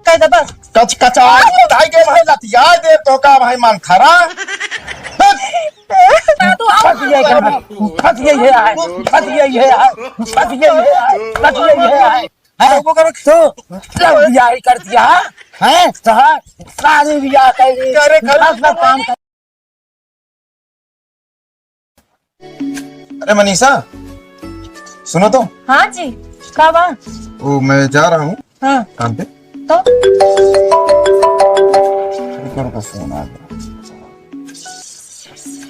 काय दबा कच कचा ढाई के भाई लतिया दे तो का भाई मान खरा तू आओ फंस गई है, फंस गई है, फंस गई है, फंस गई है, फंस गई है। वो करो तो लव ब्याह कर दिया है शादी ब्याह करे कर काम कर। अरे मनीषा सुनो तो। हाँ जी का बा वो मैं जा रहा हूँ हाँ काम पे तो फोन आ गया।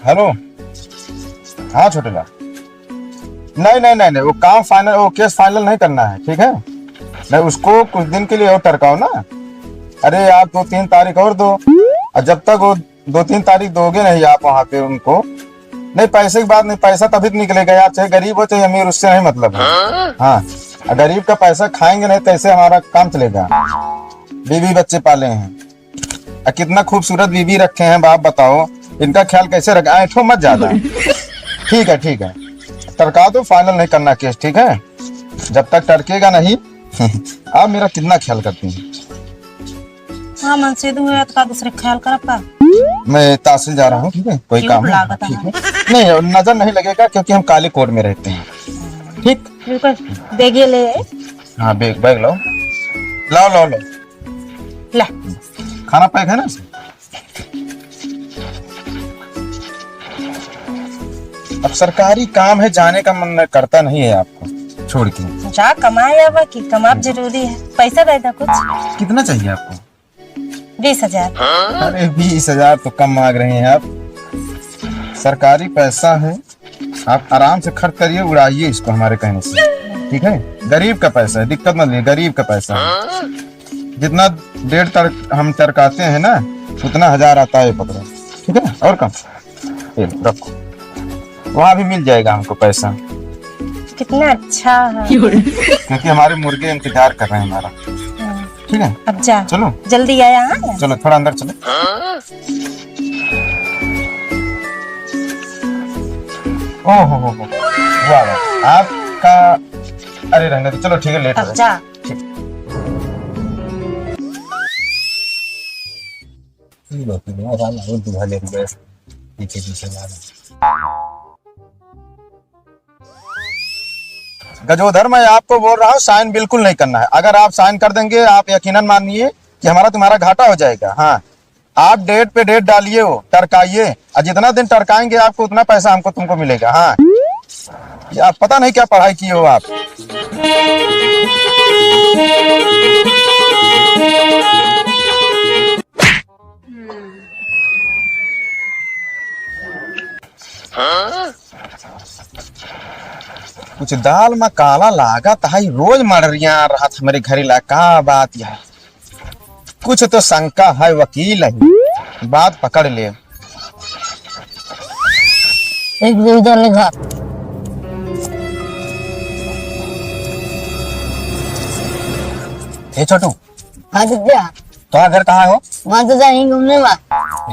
हेलो हाँ छोटेला नहीं नहीं नहीं नहीं वो काम फाइनल वो केस फाइनल नहीं करना है ठीक है। नहीं उसको कुछ दिन के लिए और टरकाओ ना। अरे आप 2-3 तारीख और दो और जब तक वो 2-3 तारीख दोगे नहीं आप वहाँ पे उनको नहीं पैसे की बात नहीं पैसा तभी तो निकलेगा यार चाहे गरीब हो चाहे अमीर उससे नहीं मतलब है। हाँ गरीब का पैसा खाएंगे नहीं कैसे हमारा काम चलेगा। बीवी बच्चे पाले हैं कितना खूबसूरत बीवी रखे हैं बाप बताओ इनका ख्याल कैसे रखा ऐठो मत ज्यादा। ठीक है टरका दो फाइनल नहीं करना केस ठीक है। जब तक टरकेगा नहीं आप मेरा कितना ख्याल करती हैं। हाँ मन से दूर का दूसरे ख्याल कर का मैं तहसील जा रहा हूँ ठीक है कोई क्यों काम है लागत ठीक है। नहीं नजर नहीं लगेगा क्योंकि हम काले कोट में रहते हैं ठीक। बिल्कुल देगिए ले हाँ बैग बैग लो लाओ लाओ लो ले खाना पैक है ना। अब सरकारी काम है जाने का मन करता नहीं है आपको छोड़ के। जा कमाए अब की कमाब जरूरी है पैसा दे दो कुछ कितना चाहिए आपको 20,000 अरे 20,000 तो कम मांग रहे हैं आप। सरकारी पैसा है आप आराम से खर्च करिए उड़ाइए इसको हमारे कहने से ठीक है। गरीब का पैसा है दिक्कत मत लीजिए गरीब का पैसा है। जितना हम टरकाते हैं ना उतना 1000 आता है पकड़ो ठीक है और कम ये रखो वहाँ भी मिल जाएगा हमको पैसा कितना अच्छा है क्योंकि हमारे मुर्गे इंतजार कर रहे हैं हमारा ठीक है। अब जा चलो जल्दी आया हाँ चलो थोड़ा अंदर चलो। ओहो हो वाह वाह आपका अरे रहने दो चलो ठीक है लेट हो अब रहा जा है। पीछे पीछे गजोधर मैं आपको बोल रहा हूँ साइन बिल्कुल नहीं करना है। अगर आप साइन कर देंगे आप यकीनन मानिए कि हमारा तुम्हारा घाटा हो जाएगा। हाँ आप डेट पे डेट डालिए वो टरकाइए और जितना दिन टरकाएंगे आपको उतना पैसा हमको तुमको मिलेगा। हाँ ये आप पता नहीं क्या पढ़ाई किए हो आप। कुछ दाल में काला लागत है रोज मर्रिया रहा था मेरे घर इलाका बात यह कुछ तो शंका है वकील है बात पकड़ ले। एक उधर लिखा ए छोटू हाँ तो क्या तुम्हारा घर कहाँ हो वहाँ तो जाएंगे घूमने में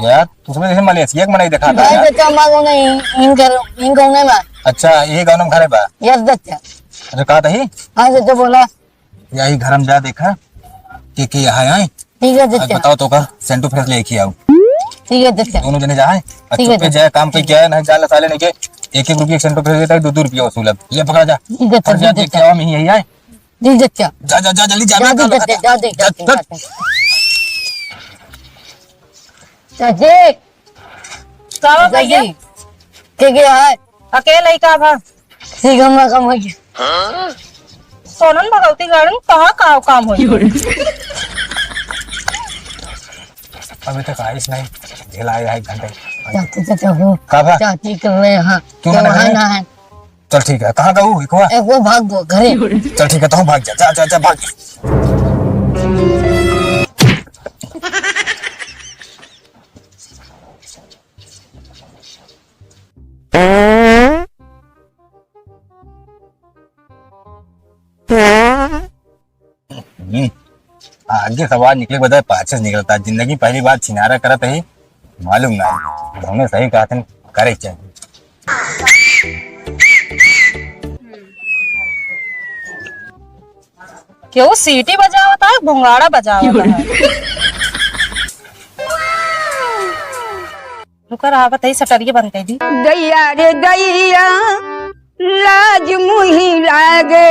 यार तुमने जैसे मलेशिया का मनाई देखा था तो क्या मांगो नहीं इन घूमने में अच्छा यही गाँव में घर है बा यस दत्ता अरे कहा था ही हाँ तो बोला यही घर हम जा देखा कि यहाँ आए ठीक है आज दत्ता बताओ तो कर सेंटू फ्रेश लेके आओ ठीक है दत्ता दोनों जने जाए ठीक है, पे जाए काम पे क्या है नहीं जाले साले नहीं के 1-1 रुपये सेंटू फ्रेश देता है 2-2 रुपया वसूल ले पकड़ा जा ठीक है फट जा देख के आओ मैं यही आए जी दत्ता जा जा जा जल्दी जा जा दत्ता जा चाची का भैया क्या है अकेले ही का भा सीखना कम हो गया सोनन भगवती गार्डन कहाँ काम हो अभी तक आइस नहीं ढिला आया 1 घंटे चाची चाचा हो कहाँ भा? चाची कर रहे हैं क्यों ना वहाँ है? ना है चल ठीक है कहाँ गऊ एक हुआ एक वो भाग गो घरे चल ठीक है तो हम भाग जा जा जा जा भाग आगे सवाल निकले बजाय पाछे से निकलता जिंदगी पहली बार छिनारा करत है मालूम ना हमने सही कहा था करे चाहिए क्यों सीटी बजा होता है, भोंगाड़ा बजा होता है। रुका रहा बताइए, सटरिये बंद कर दी। दैया रे दैया लाज मुही लागे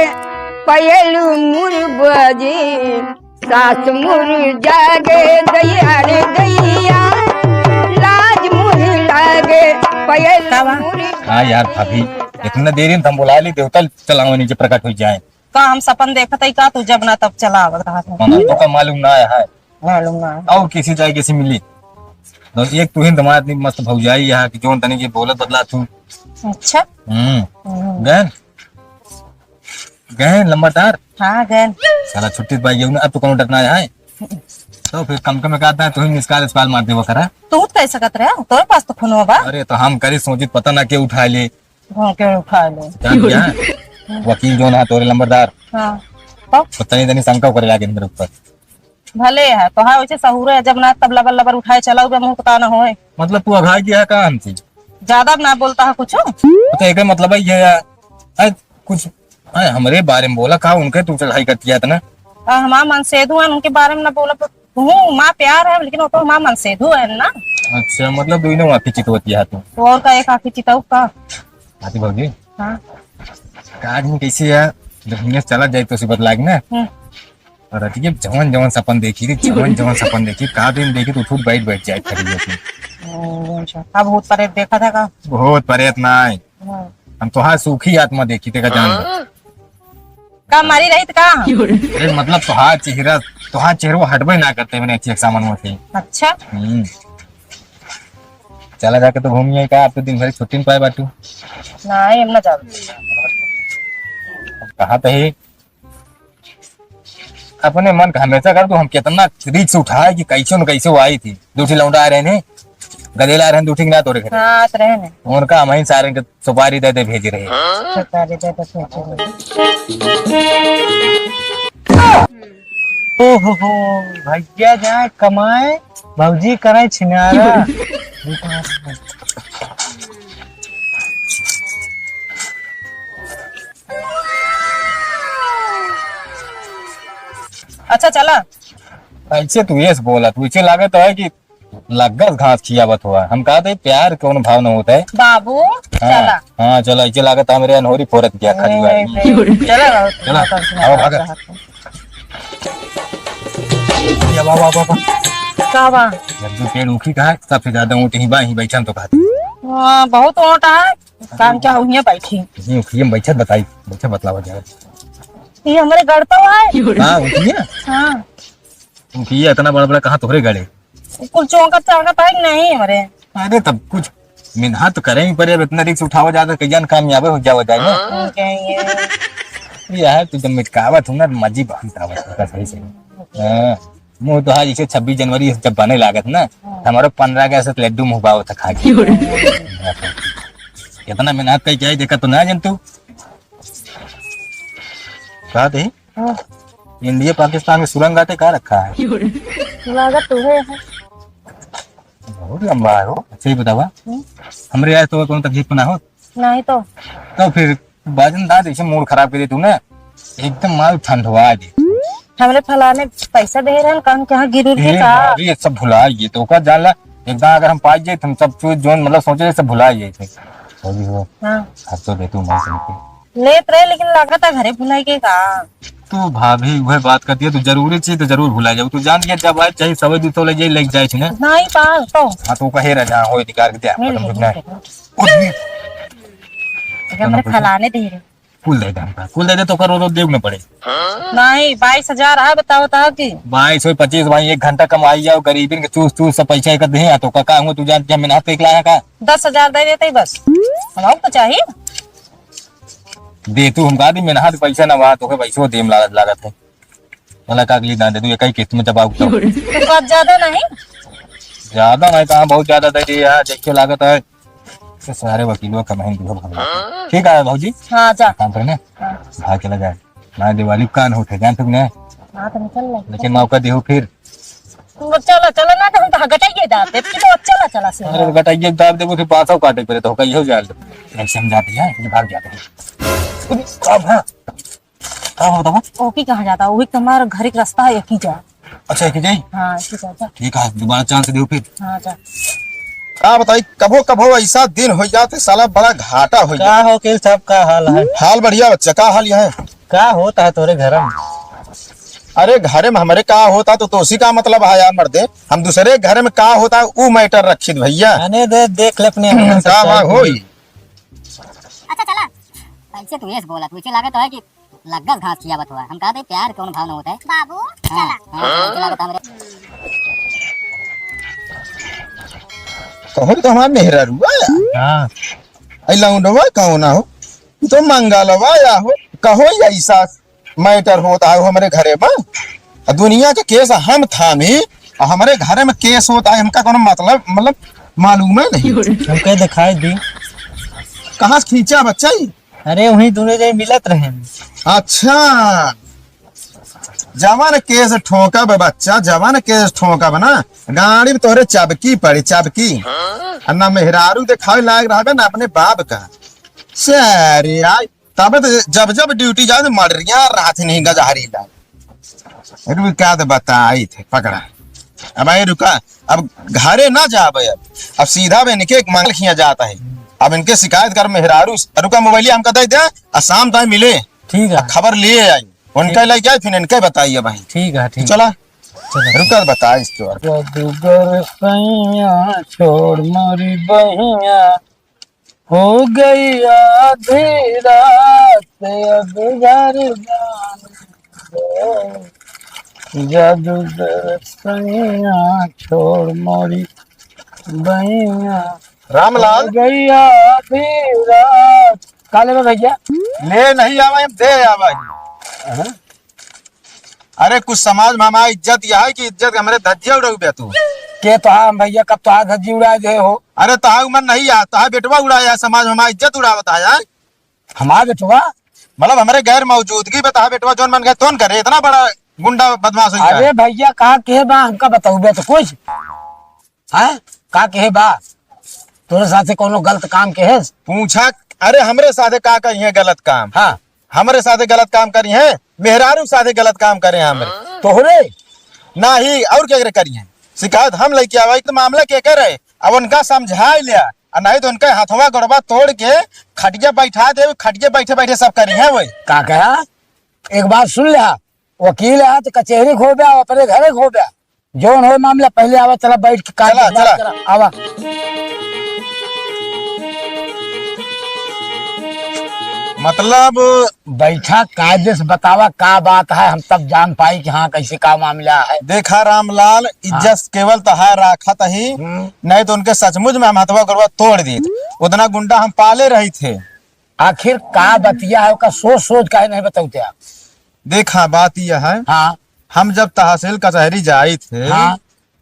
पयलू मुर बजे सास मुर जागे। दैया रे दैया लाज मुही लागे पयलू मुर। हाँ यार भाभी, इतना देर हम बुला ली देवता चलाओ नीचे प्रकट हो जाए। का हम सपन देखत है का, तू जब ना तब चला आवत रहा था। तो का मालूम ना है मालूम ना। और किसी जाए किसी मिली तो एक तू ही तुम्हारा इतनी मस्त भौजाई यहाँ की जोन तनी की बोलत बदला तू। अच्छा। गहन गहन लंबादार। हाँ गैन। साला छुट्टी पाई गई अब तो कौन डरना है। तो फिर कम कम कहता है तू ही मिसकाल इसकाल मार दे वो करा। तू कैसे सकत रहे, तोरे पास तो फोन बा। अरे तो हम करी सोची पता ना के उठा ले। के उठा ले। जान गया वकील जो ना तोरे लंबरदार। हाँ तो पता नहीं तनी शंका करे लागे मेरे ऊपर। भले है तो हाँ, वैसे सहूर है, जब ना तब लबर लबर उठाए चला मुंह पता ना होए। मतलब तू अघाई गया का हमसे ज्यादा ना बोलता है कुछ। तो एक मतलब है ये कुछ हमारे बारे में बोला कहा उनके तू चढ़ाई करती है ना। हमारा मन सेधु है, उनके बारे में ना बोला हूँ। माँ प्यार है लेकिन वो तो हमारा मन सेधु है ना। अच्छा मतलब दोनों माफी चित होती है तू। तो और का एक आखी चिताऊ का। आती भाजी हाँ। आदमी कैसे यार जब दुनिया चला जाए तो उसे बदला ना। और अतिए जवान जवान सपन देखी थी, जवान जवान सपन देखी का दिन देखी तो उठ बैठ जाए खड़ी होती। अब भूत प्रेत देखा था का। बहुत प्रेत ना हम तो हाँ सूखी आत्मा देखी थे का जान का मारी रही का। अरे मतलब तुहार चेहरा हटबे ना करते मैंने अच्छी सामान में। अच्छा। चला जाके तो घूमिए का आप तो दिन भर छुट्टी में पाए बाटू। नहीं हम ना जाओ। कहा तो है अपने मन का हमेशा कर तो हम कितना रिक्स उठाए कि कैसे न कैसे वो आई थी। दूठी लौंडा आ रहे ने गदेला आ रहे दूठी ना तोरे घर। हाँ तो रहे ने उनका हम ही सारे के सुपारी दे दे भेज रहे। ओहो भैया जाए कमाए भौजी करे छिनारा। अच्छा चला। ऐसे तू ये बोला तू इसे लागत है कि लगस घास खियावत हुआ। हम कहा थे प्यार कौन भाव न होता है बाबू। चला हाँ चलो ऐसे लागत है मेरे अनहोरी फोरत किया खड़ी हुआ। चला चला आओ भागा या वाह वाह वाह का बा। जब जो पेड़ उखी कहा सबसे ज्यादा ऊँट ही बाही बैठा तो कहते बहुत ऊँट है। काम क्या हुई बैठी उखी में बैठा बताई बैठा बतलावा जाए। ये हमारे गढ़ता हुआ है। हाँ उखी है। हाँ उखी है इतना बड़ा बड़ा कहाँ तोहरे गड़े कुल चौंका चांका है नहीं हमारे। अरे तब कुछ मेहनत करेंगे पर अब इतना रिक्स उठावा जाता कई कामयाब हो जावा जाए ना। ये है तू जब मिटकावत हूँ ना मजी बहुत आवत है सही से। मुँह तो हाँ जैसे 26 जनवरी जब बने लागत ना हमारा 15 अगस्त लड्डू मुँह पाव था खा के। कितना मेहनत कई क्या देखा तो ना जन तू कहा थे इंडिया पाकिस्तान में सुरंग आते कहा रखा है। लागत तो है। बहुत लंबा है वो। अच्छा ही बतावा हमरे आए तो कौन तकलीफ ना हो नहीं तो फिर बाजन दाद ऐसे मूड खराब कर दे तू ना एकदम माल ठंडवा दे। हमरे फलाने पैसा दे रहे हैं कहाँ क्या गिर के का। ये सब भुला ये तो का जानला एकदम अगर हम पाई जाए हम सब चीज जो मतलब सोचे सब भुला जाए थे। हाँ तो दे तू मैं लेत रहे लेकिन लागत है घरे भुलाई के का। तू भाभी वह बात करती है तो जरूरी चीज तो जरूर भुला जाओ। तू जान के जब आए चाहे सब दूसरों ले जाए लग जाए ना। नहीं पास तो हाँ तो कहे रहा हो अधिकार के मिल हमरे फलाने दे रहे। कुल दे दे कुल दे दे तो करो देव न पड़े। नहीं 22,000 है बताओ तो कि 22 25 भाई 1 घंटा कमाई जाओ गरीबी के चूस चूस सब पैसा कर दे तो का हूँ तू जान मेहनत पे लाया का 10,000 दे देते बस हम तो चाहिए दे तू हम कहा दी मेहनत पैसा ना वहा तो पैसों देम लागत है वाला का अगली ना दे तू एक किस्त में जब आऊ तो ज्यादा नहीं कहा बहुत ज्यादा दे दिया देखिए लागत है सारे वकीलों का महंगी हो ठीक है भाजी। हाँ जा काम करने भाग चला जाए ना दिवाली कान होते जान तुम ने हाँ तो निकल लेकिन मौका दे फिर चला चला ना तो हम तो गटाइए दाब दे तो चला चला से अरे गटाइए दाब दे फिर पासों काटे पड़े तो कहीं हो जाए ऐसे हम जाते हैं भाग जाते हैं अब हाँ का होता है? ओकी कहाँ जाता है? वही तो हमारा घर एक रास्ता है, एक ही जा। अच्छा एक जाई। हाँ एक ही जा। ठीक है, दोबारा चांस दे फिर। हाँ जा। का बताई, कभो कभो ऐसा दिन हो जाते साला बड़ा घाटा हो जाता। का हो के सब का हाल है? हाल बढ़िया बच्चा, का हाल यह है? का होता है तोरे घर में? अरे घरे में हमारे का होता तो उसी का मतलब है यार मर्दे, हम दूसरे घर में का होता है वो मैटर रखित भैया। आने दे, देख ले अपने का बा होई। अच्छा चला, ऐसे तू ये बोला, तुझे लगा तो है कि लग्गस घास किया बत हुआ। हम कहते हैं प्यार कौन भाव न होता है बाबू। चला चला बता मेरे। कहो तो हमारा मेहरा रुआ हां ऐ लौंडवा कहो ना हो, तू तो मंगलवा या हो, कहो ऐसा मैटर होता है हमारे घरे में। दुनिया के केस हम थामी और हमारे घरे में केस होता है, हमका कोनो मतलब मालूम है नहीं। हमके दिखाई दी। कहाँ से खींचा बच्चा ही? अरे वहीं दोनों जन मिलत रहे। अच्छा जवान केस ठोका बे बच्चा, जवान केस ठोका बना गाड़ी में तोहरे चाबकी पड़ी, चाबकी ना मेहरारू दिखावे लायक रहा ना अपने बाप का। सरे यार तब तो जब जब ड्यूटी जाए तो मर्रिया रात नहीं गजहरी ला रुका तो बताई थे पकड़ा। अब आई रुका, अब घरे ना जाबे, अब सीधा बे इनके एक मांगल खिया जाता है। अब इनके शिकायत कर मेहरारू रुका, मोबाइल हमका दे दे, शाम तक मिले ठीक है, खबर लिए आई उनका लेके आए, फिर इनके बताइए भाई। ठीक है, ठीक। चला रुका बता इसके बारे में। जादूगर सैया छोड़ मोरी बहिया, हो गई आधी रात अब घर जाने। जादूगर सैया छोड़ मोरी बहिया, रामलाल हो गई आधी रात। काले में भैया ले नहीं आवा हम दे आवा। अरे कुछ समाज में हमारा इज्जत यह है कि इज्जत हमारे धज्जिया उड़ा गया तू के तो हाँ भैया कब तो धज्जी उड़ा दे हो। अरे तहा मन नहीं आ, तहा बेटवा उड़ाया, समाज में हमारा इज्जत उड़ावता है। हमारा बेटवा मतलब हमारे गैर मौजूदगी में तहा बेटवा जोन मन गए तोन करे, इतना बड़ा गुंडा बदमाश हो अरे भैया कहा के बा हमका बताऊ बे तो कुछ है का के बा तोरे साथे कोनो गलत काम के है पूछा। अरे हमरे साथे का करी है गलत काम? हाँ हमारे साथे गलत काम करी है, मेहरारू साथे गलत काम करे हमरे तोहरे ना ही और क्या करी है। शिकायत हम लेके आवा तो मामला क्या करे, अब उनका समझा लिया और नहीं तो उनका हाथवा गोड़वा तोड़ के खटिया बैठा दे, खटिया बैठे बैठे सब करी है वही। का कहा एक बात सुन लिया, वकील है तो कचहरी खो गया, अपने घरे खो गया, जो हो मामला पहले आवा, चला बैठ के चला, चला। आवा। मतलब बैठा कायदे से बतावा का बात है, हम तब जान पाई कि हाँ कैसे का मामला है। देखा रामलाल, इज्जत केवल तहा राखत ही, नहीं तो उनके सचमुच में हम हथवा गोड़वा तोड़ दी। उतना गुंडा हम पाले रही थे। आखिर का बतिया है उसका सोच सोच का नहीं बताते आप। देखा बात यह है, हाँ हम जब तहसील कचहरी जाए थे, हाँ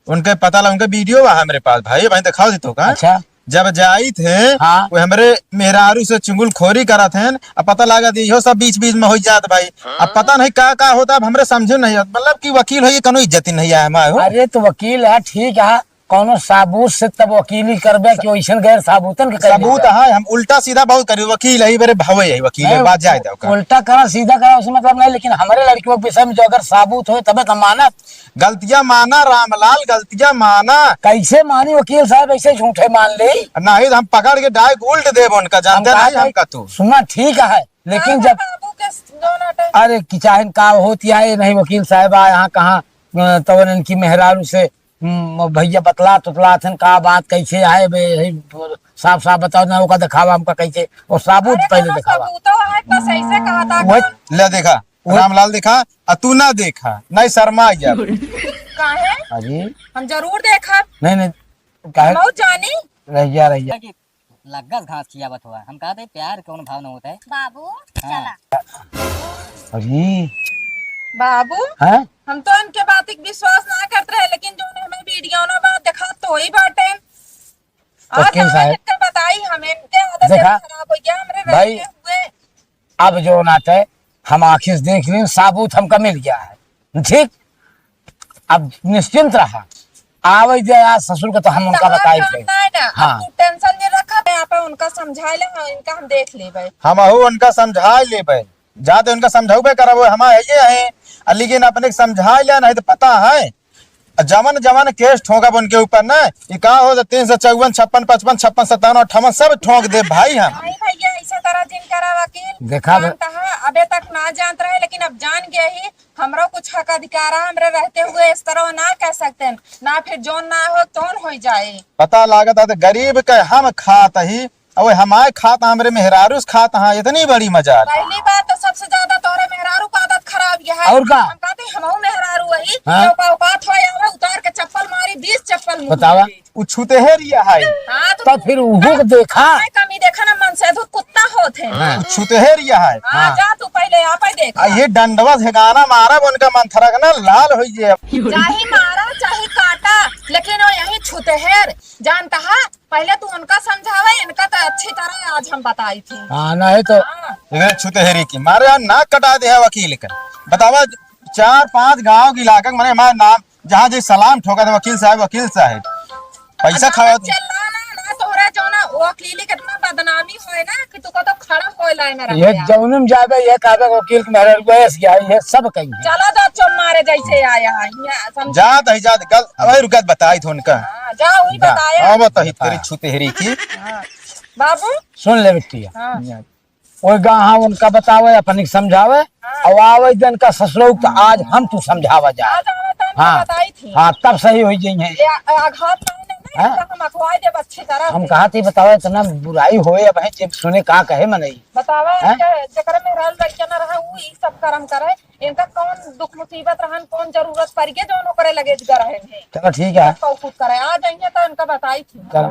उनके पता लगा, उनके वीडियो है मेरे पास भाई, भाई दिखाओ दी तो का। अच्छा जब जाई थे हाँ। वो हमरे मेहरारू से चुंगल खोरी करा थे, अब पता लगा दी हो सब बीच बीच में हो जात भाई। अब पता नहीं का होता, अब हमरे समझे नहीं, मतलब कि वकील हो कोनो इज्जत नहीं है हमारे। अरे तो वकील है ठीक है, कोनो साबूत से तब वकीली करबे कि वैसन गैर साबूतन के सबूत है, हम उल्टा सीधा बहुत करी, वकील है मेरे भवे है, वकील है, बात जाए दो। उल्टा करा सीधा करा उसमें मतलब नहीं, लेकिन हमारे लड़कियों के विषय में जो अगर साबूत हो तब तो माना। गलतियां माना रामलाल, गलतियां माना। कैसे मानी वकील साहब, ऐसे झूठे मान ले नहीं हम पकड़ के डायरेक्ट उल्ट देव उनका, जानते नहीं हमका तू। सुना ठीक है, लेकिन जब बाबू के दोनों टाइम अरे किचाहन का होती है नहीं वकील साहब यहाँ कहाँ तो इनकी मेहरारू से भैया बतला थे का बात कैसे है बे, साफ साफ बताओ ना, ओका दिखावा हमका कैसे, और साबूत पहले दिखावा। है बस ऐसे कहा था वही ले देखा रामलाल, देखा तू ना देखा, नहीं शर्मा गया। काहे? अजी हम जरूर देखा, नहीं काहे बहुत जानी। रहिया कि लग्गस घास किया बत हुआ। हम कहते हैं प्यार कौन भाव न होता है बाबू। चला अजी बाबू है हम तो इनके बात की विश्वास ना करते रहे, लेकिन जो हमें वीडियो ना बात दिखा तो ही बाटे वकील साहब इनके बताई हमें, इनके आदत देखा खराब हो गया हमरे भाई, रहते हुए। अब जो नाते हम आखिर से देख रहे साबूत हमका मिल गया है, ठीक अब निश्चिंत रहा। आवे दे आज ससुर का तो हम उनका बताए थे। हाँ टेंशन नहीं रखा, यहाँ पे उनका समझा ले, इनका हम देख ले भाई। हम उनका समझा ले भाई, जाते उनका समझाऊ करा वो हमारे ये है, लेकिन अपने समझा लिया नहीं तो पता है जमन जमन केस ठोका उनके ऊपर ना, ये का हो 354 56 55 56 57 58 सब ठोक दे भाई हम। नहीं भैया ऐसा तरह जिन करा वकील देखा जानता है, अबे तक ना जानते रहे लेकिन अब जान गए ही। हमरो कुछ हक अधिकार है, हमरे रहते हुए इस तरह ना कह सकते हैं ना, फिर जोन ना हो तोन हो जाए। पता लागत है तो गरीब के हम खात ही और हमारे खात हमरे मेहरारूस खात हाँ, इतनी बड़ी मजाल। पहली बात तो सबसे ज्यादा तोरे मेहरारू का आदत खराब यह है। और का? हम कहते हमहू मेहरारू वही हाँ? जो का औकात हो या उतार के चप्पल मारी 20 चप्पल मुंह बतावा। में। उ छूते है रिया है, हाँ तो फिर उहू को देखा। मैं कमी देखा ना मन से कुत्ता होते हैं। छूते है रिया है। हाँ जा तू पहले आप ही देख। ये डंडवा ठिकाना मारा उनका मन थरक ना लाल हो जाए। चाहे मारा चाहे काटा लेकिन वो यही छूते है। जानता है पहले तू उनका समझावा, इनका तो अच्छी तरह आज हम बताई थी। हाँ नहीं तो हाँ। छूते है की मारे यार नाक कटा दे है वकील का। बतावा 4-5 गांव के इलाका मैंने हमारा नाम जहाँ जी सलाम ठोका था वकील साहब पैसा खाया तो चलना ना तोहरा जो ना वकीली कितना बदनामी होए ना कि तू को तो खड़ा होए लाइन में ये रख। जौनम जाबे ये काबे वकील के मेहर बहस गया ये सब कहीं चलो जो चुम मारे जैसे आया है यहाँ समझ। जात है जात गल अबे रुकत बताई थी उनका। हाँ, जा वही बताया। अब तो हित करी छूते हेरी की। हाँ। बाबू सुन ले बिटिया। हाँ। वो गाँव उनका बतावे अपन समझावे और आवे जन का ससुर तो आज हम तू समझावा जा। आज आवे तो हमको हाँ बताई थी। हाँ तब सही हो जाइए। ये आघात नहीं ना हाँ? हम अखवाई दे अच्छी तरह हम से। कहा थी बतावे इतना बुराई होए अब है जब सुने कहा कहे मनई बतावा हैं? जकरा में रहल लड़किया ना रहा वो ई सब कर्म करे। इनका कौन दुख मुसीबत रहन कौन जरूरत पड़ गई जो करे लगे रहे हैं चलो ठीक है। कुछ करे आ जाइए तो इनका बताई थी। चलो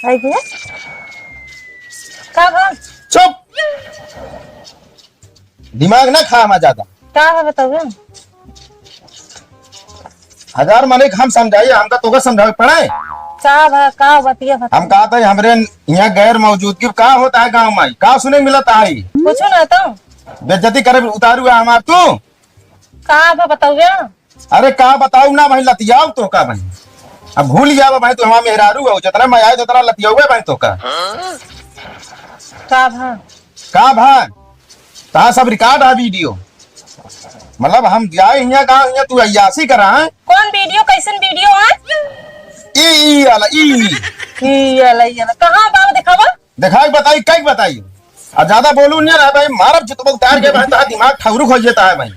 आई भैया का भान चुप दिमाग ना खा हमारा ज्यादा। का है बताओ। 1000 मने हम समझाइए हमका तो समझावे पड़े। का बतिया हम कहा था हमरे यहाँ गैर मौजूदगी का होता है गाँव में का सुने मिलता है पूछो ना तो बेइज्जती करे उतारू है हमार तू। का बताओ। अरे का बताऊ ना भाई लतियाऊ तो का भाई अब भूल जाओ भाई तू हमारा मेहरारू है जितना मैं आए उतना लतियाऊ भाई तो का भाई कहा सब रिकॉर्ड है वीडियो मतलब हम जाए यहाँ कहा यहाँ तू अयासी करा है। कौन वीडियो कैसन वीडियो है ई वाला ई कहाँ बाबू दिखावा दिखाई बताई कई बताई और ज्यादा बोलू नहीं रहा भाई मारब जितने उतार के भाई तो दिमाग ठगरू हो जाता है भाई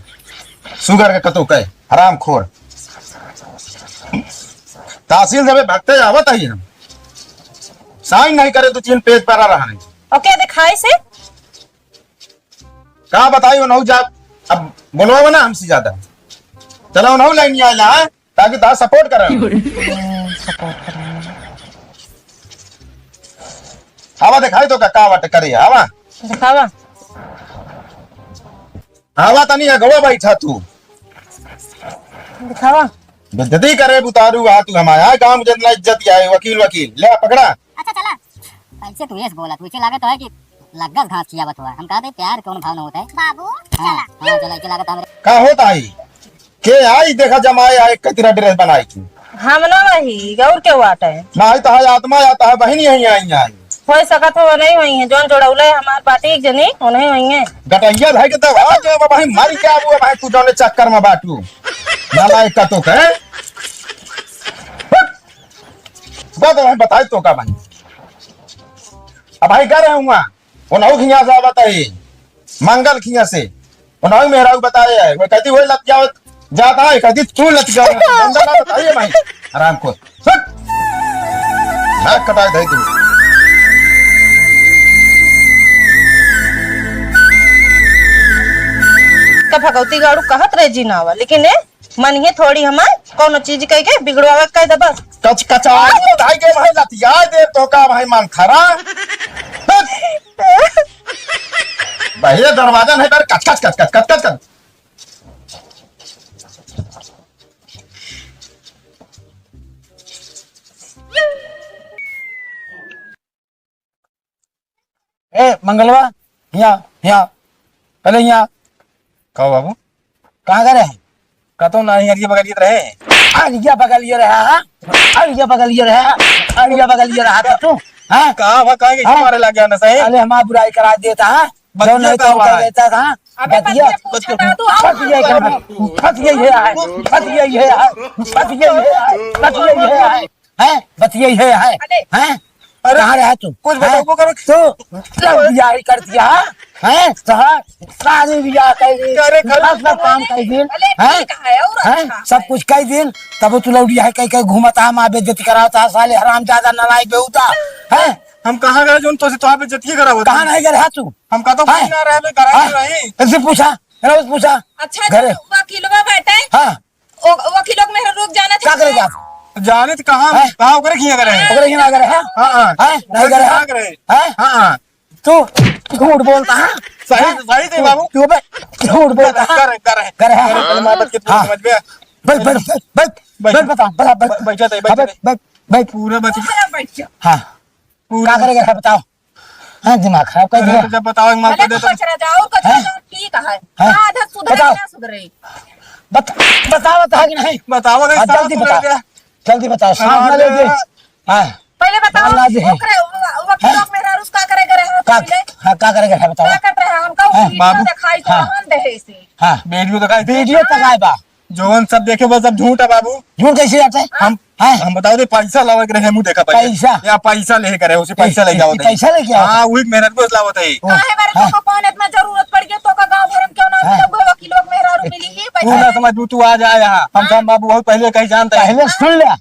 सुगर के कतो कहे हराम खोर तहसील जब भगते आवत है हम साइन नहीं करे तो चीन पेज पर आ रहा है। ओके दिखाई से कहा बताइए नौ जा अब बोलवा ना हमसे ज्यादा चलो नौ लाइन नहीं आया है ताकि तार सपोर्ट करें। हवा दिखाई तो का वट करे हवा दिखावा हवा तो नहीं है गवा बैठा तू दिखावा बेइज्जती करे उतारू आ तू हमारा गांव में जितना इज्जत आए वकील ले पकड़ा। अच्छा चला ऐसे तू ये बोला तुझे लागत है कि लगल घास किया बतवा हम कहते प्यार कौन भाव न होता है बाबू। हाँ हाँ चला चला लागत हमरे का होता है के आई देखा जमाए आए कतरा ड्रेस बनाई थी हम ना वही गौर के वाट है ना आई तो है आत्मा आता है बहन यही आई आई हो सकत हो नहीं हुई है जोन जोड़ौले हमार पार्टी एक जनी उन्हें हुई है गटैया भाई के दवा जो भाई मारी क्या हुआ भाई तू जोने चक्कर में बाटू नालायक का तो कहे बात भाई बताई तो का भाई अब भाई कर रहे हूँ वो नौ खिया से बताइए मंगल खिया से वो नौ मेहरा बताए है वो कहती वही लत जाओ जाता है कहती तू लत जाओ बताइए भाई आराम को नाक कटाए दे तू का भगवती गाड़ू कहत रहे जी नावा लेकिन ए मनिए थोड़ी हमार कोनो चीज कह के बिगड़वावे कह दे बस कच कचाई भाई के भाई लतिया दे तो का भाई मन खरा भाई दरवाजा नहीं पर कच कच कच कच कच कच कच ए मंगलवा यहाँ यहाँ अरे यहाँ कहो बाबू कहाँ गए रहे? कतो ना ही अरिया बगलिए रहे अरिया बगलिए रहा है, अरिया बगलिए रहा, अरिया बगलिए रहा था तू, हाँ? कहाँ वहाँ कहाँ हाँ? मारे लग गया ना सही अरे हमारा बुराई करा देता है, जो बतिया नहीं का तो हुआ कर है। देता था। अबे बतिया बतिया पूछा था तू, आओ बतिया ना, कर बतिया ये है, बतिया ये है, बतिया ये है, बतिया ये है, हैं? बतिया ये है, हैं? अरे कहाँ रहा तू? कुछ बताओ, वो करो। तू सब बियाह ही कर दिया, हैं? शादी बियाह कर दी, अरे सब काम कर दी, अरे हैं? ठीक है और हैं? अच्छा सब कुछ कई दिन तब तू लौटिया है कहीं कहीं घूमता है, माँ बेइज्जती कराता है, साले हराम ज्यादा नालायक बेहुदा, हैं? हम कहाँ गए जो तो से तो पे जतिये करा हुआ कहाँ नहीं गए तू? हम कहा तो हैं? ना रहे करा हाँ? रहे इससे पूछा, रोज पूछा, अच्छा घरे। जो वकीलवा बैठे हाँ? वकीलों में रुक जाना क्या करेगा? जाने तो कहाँ हैं? कहाँ ओकरे किया करे ओकरे यहाँ करे है? हाँ हाँ हैं? नहीं करे है? करे हैं? हाँ तू झूठ बोलता है? सही सही थे बाबू तू बे झूठ बोलता है? करे करे करे है? करे माता के हाँ। समझ में बैठ बैठ बैठ बैठ बता बता बैठ बैठा थे, हाँ, बैठा थे। बैठ बैठ पूरा बच बैठ जाओ। हाँ पूरा क्या करेगा है बताओ? हाँ दिमाग खराब कर दिया। तो जब बताओ एक मार अरे दे तो तो कचरा जाओ कचरा जाओ, ठीक है हैं? आधा सुधरे बताओ। ना सुधरे बता बता कि नहीं? बताओ हाँ, जल्दी बता जल्दी बताओ सांस न ले दे। हाँ पहले बताओ अल्लाह जी है। वकीलों में उसका करेगा रहे क्या पहले हाँ क्या करेगा है बताओ? क्या कर रहे हैं हमका हाँ, वीडियो बाबू। दिखाई तो हाँ। हम दे इसे हाँ वीडियो तो वीडियो तक आए बा जोन सब देखे वो सब झूठ है बाबू झूठ कैसे जाते हैं? हम हैं? हम बताओ दे पैसा लावे के रहे मुंह देखा पहले पैसा? या पैसा ले करे उसे पैसा ले जाओ पैसा लेके आओ? हां वही मेहनत को लावत है काहे बारे हाँ। तो कौन इतना जरूरत पड़ गया तो का गांव भर में क्यों ना हाँ। मिले वकीलों में मेहरा मिली ही तू पैसा ना समझ तू आ जा यहाँ हम सब बाबू बहुत पहले कहीं जानते हैं पहले सुन लिया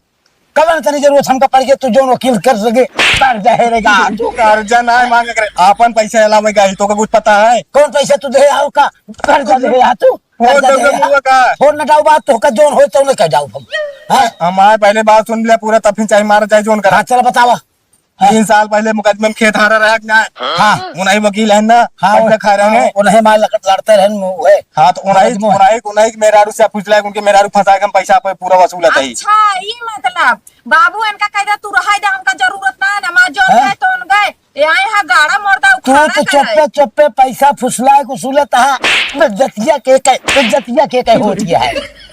कब तनी जरूरत हमका पड़ गया तू जो वकील कर सके कर जाएगा। कर्जा ना मांगे करे अपन पैसा अलावेगा ही तो का कुछ पता है कौन पैसा तू दे आओ का कर्जा दे आ तू हो कर्जा तो दे आ। मुआ का हो न जाओ बात तो का जोन हो तो न कह जाओ हम। हैं? हमारे पहले बात सुन लिया पूरा तब फिर चाहे मारा चाहे जोन करा हाँ चल बतावा। 3 साल पहले मुकदमे में खेत हारा रहा कि ना हाँ उन्हीं वकील है ना हाँ पैसा खा रहे हैं उन्हें मार लड़ते रहे मुँह है। हाँ तो उन्हीं मेहरारू से पूछ लिया उनके मेहरारू फंसा के हम पैसा पे पूरा वसूलत है अच्छा ये मतलब बाबू इनका कह दे तू रहा दे हमका जरूरत ना है ना मां जो हैं? गए तो उन गए यहाँ यहाँ गाड़ा मोड़दा तू उखाड़ा तो चप्पे चप्पे पैसा फुसला कुसुलत है बेज्जतिया के होती है।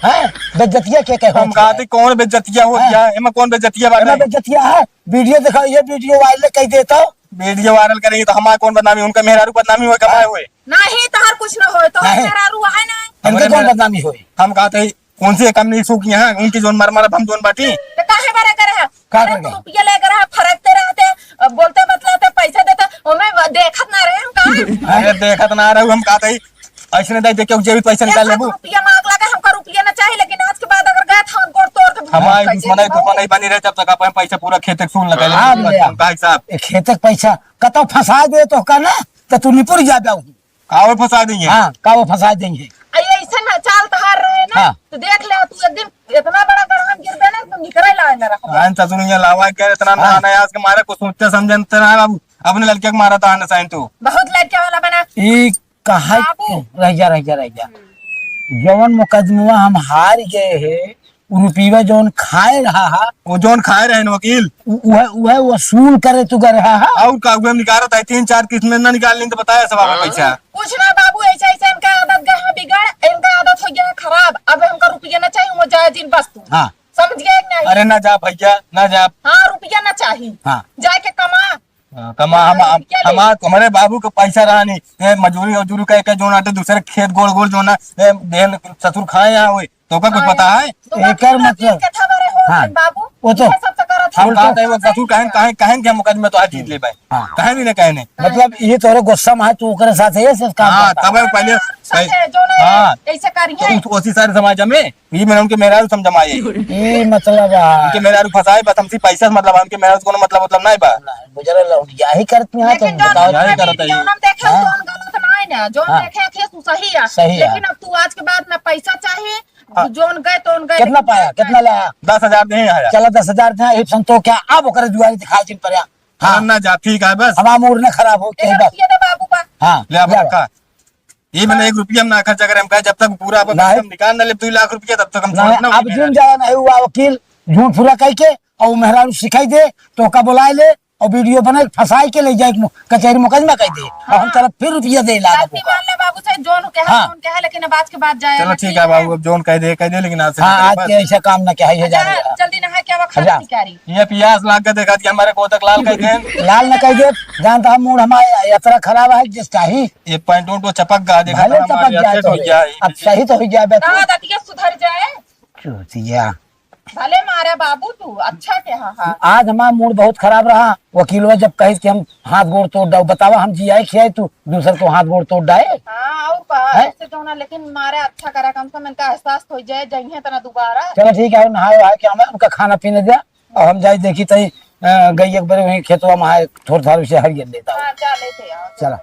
हैं? बेज्जतिया के हम होती है। कहते कौन बेइज्जतिया हो गया एमा कौन बेइज्जतिया एमा बात बेज्जतिया है वीडियो दिखाओ ये वीडियो वायरल कह देता हूँ। वीडियो वायरल करेंगे तो हमारा कौन बदनामी उनका मेहरारू बदनामी हुए कमाए हुए नहीं तहार कुछ ना हो तो नहीं। मेरा रुआ है ना इनके हमारे कौन मेरा- बदनामी हुई? हम कहते हैं कौन सी कम नहीं सूख यहाँ उनकी जोन मर हम जोन बाटी तो काहे बारे करे है का अरे कर गए? रुपया लेकर है फरकते रहते बोलते बतलाते पैसे देते ओमे देखत ना रहे हम कहां अरे देखत ना रहू हम कहते हैं ऐसे नहीं देख के जेबी पैसा निकाल लेबू रुपया मांग लगा हमका रुपया ना चाहिए लेकिन आज के बाद अगर गए था गोड़ तोड़ के हमारी कैसे दुश्मन दिखाऊं? नहीं बनी रहे जब तक अपन पैसा पूरा खेत तक सूल निकाले हाँ, भैया। उनका हिसाब ए, खेतक पैसा कतो फंसा दे तो का ना तो तू निपुर जा जाऊ। कावर फंसा देंगे हाँ का वो फंसा देंगे। अये ऐसे ना चाल तहार रहे ना हाँ। तो देख ले तू एक दिन इतना बड़ा गड़हन गिर देना तो निकल लाए ना रखो आन ससुरिया लावा के इतना हाँ। ना आज के मारे को सोचते समझते ना बाबू अपने लड़के को मारा था आने साइन तू बहुत लड़के वाला बना ई कहा बाबू। रह जा जवन मुकदमा हम हार गए है रुपया जौन खाए रहा है वो जोन खाए रहे न वकील वह वसूल करे तू कर रहा है। और का हम निकाल था 3-4 किस्त में ना निकाल लें तो बताया सब आपका पैसा कुछ ना बाबू ऐसे ऐसे इनका आदत गया बिगड़ इनका आदत हो गया है खराब अब हमका रुपया ना चाहिए वो जाए दिन बस तू हाँ समझ गए कि नहीं अरे ना जा भैया ना जा हाँ रुपया ना चाहिए हाँ जाके कमा कमा हमारे बाबू का पैसा रहा नहीं मजदूरी वजूरी कह जो आटे दूसरे खेत गोल गोल जो ना देन ससुर खाए यहाँ हुए तो का कुछ पता है तो एकर वकील मतलब- के था बड़े हो हाँ। बाबू वो तो- ये सब तो करत हम है। कहते हैं वो ससुर कहें क्या मुकदमे तो आज जीत ले पाए हाँ। कहें भी ना कहने मतलब ये तोरे गुस्सा में है तू ओकरे साथ है से काम हाँ करता है। तब है पहले सच है, जो नहीं हाँ ऐसे करिए तो उसी सारे समाज में ये मैंने उनके मेहरारू समझमाए ये मतलब उनके मेहरारू फंसाए बस हमसे पैसा से मतलब हमके मेहरारू को मतलब नहीं बा गुजर लौटिया ही करती हैं तो लेकिन जो बताओ। यही करत है ये। हम देखे हाँ। तो गलत ना है ना जो हाँ। देखे थे तू सही है सही है। लेकिन अब तू आज के बाद ना पैसा चाहिए जोन गए तो उन गए कितना लेकिन पाया कितना लाया 10,000 दे आया चला 10,000 था एक संतो क्या अब ओकरे दुआरी दिखाई दिन पर हाँ ना जा ठीक है बस हमारा मूड न खराब हो के एक बस रुपया दे बाबू का हाँ ले अब रखा ये मैंने 1 रुपया हम ना खर्चा करें हम कहे जब तक पूरा अपन नहीं। हम निकाल ना ले 2 लाख रुपया तब तक हम नहीं, अब जिन ज्यादा नहीं हुआ वकील झूठ पूरा कह के और मेहरारू सिखाई दे तो का बुलाए ले और वीडियो बना के फंसाई के ले जाए कचहरी मुकदमा कर दे और हम तरफ फिर रुपया दे ला गलती मान ले बाबू से जोन कहे हाँ। जोन कहे, लेकिन अब आज के बाद जाए चलो ठीक है बाबू, अब जोन कह दे लेकिन आज से हाँ नहीं आज करें के ऐसा काम ना क्या है जाने जा, जल्दी नहा के अब जा। खाना भिखारी बस। ये प्यास लाग के देखा कि हमारे कोतक लाल कह दे, लाल न कह दे जानता हम मूड हमारा यात्रा खराब है जिसका ही ये पैंट उंट चपक गा देखा भले था चपक हमारे जाए अच्छे तो हो जाए। अब सही तो हो जाए बे कहा दतिया सुधर जाए, चूतिया भले मारे बाबू तू अच्छा के हाँ। आज हमारा मूड बहुत खराब रहा। वकीलवा जब कही कि हम हाथ गोड़ तोड़ डाओ, बतावा हम जियाए खियाए तू दूसर को हाथ गोड़ तोड़ डाए। हाँ और का है? ऐसे तो ना, लेकिन मारे अच्छा करा, कम से कम इनका एहसास हो जाए जइहे तना दोबारा। चलो ठीक है नहाए वहाए के हमें उनका खाना पीने दिया और हम जाए देखी तई गई एक बार वही खेतवा में थोड़ा थार उसे हरियर लेता हूँ। हाँ जा लेते आओ। चला